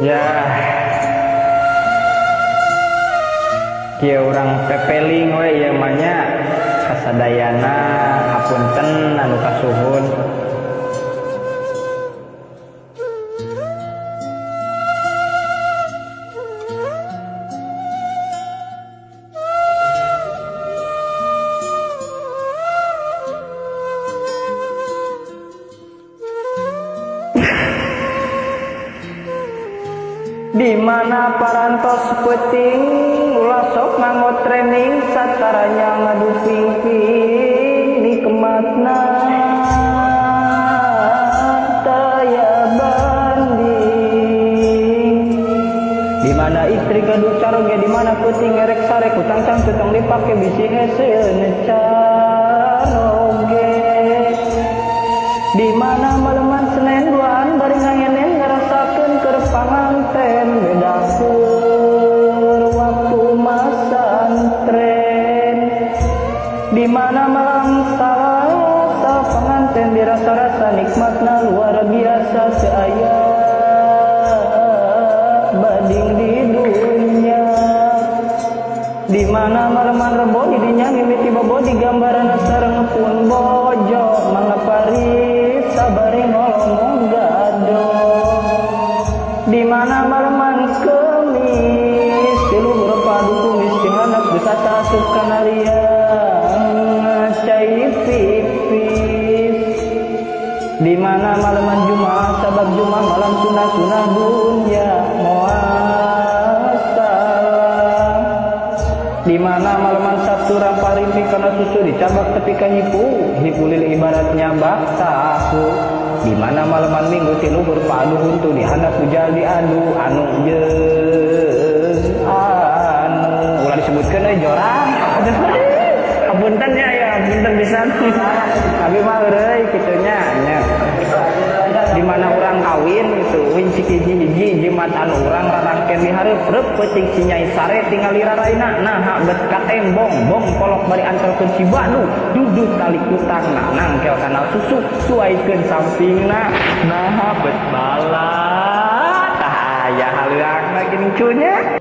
Ya, kieu urang pepeling we ieu mah nya kasadayana hapunten anu kasuhun. Di mana parantos peuting ulah sok nganggo training sataranya ngadu ping-ping nikmatna taya banding. Di mana istri gaduh caroge, di mana peuting ngerek sare kutang-tang tutang dipake bisi hese caroge. Di mana maleman Senen duaan bari ngayenen ngarasakeun keur panganten beda keur waktu masantren. Di mana malam salasa panganten dirasa-rasa nikmatna luar biasa teu aya banding di dunya. Di mana maleman rebo di dinya mimiti bobo di gambaran sareng pun bojo mangapari sabari ngolong gado. Di mana maleman kemis tiluhur padu kumis dihandap bisa asup kana liang cai pipis. Di mana maleman Jumaah sabab Jumaah malam sunah-sunah dunya muasalah. Di mana maleman Sabtu ramparimpi kana susu dicabak tepi ka hipulil ibaratnya bak tahu. Di mana maleman Minggu tiluhur padu huntu dihandap ujal diadu anu jeung anu ulah disebutkeun euy jorang. Apunten nya ya, apunten pisan. Abi mah euy kitu nya. Di mana urang kawin itu wincik hiji-hiji jimat anu urang rarangkeun di hareup-reup peuting si Nyai Sare tinggal liraraina naha bet ka tembong bong kolok bari antelkeun si Banu duduh tali kutangna nangkel kana susu suaikeun sampingna naha bet bala tah aya haleuangna geuning cunya.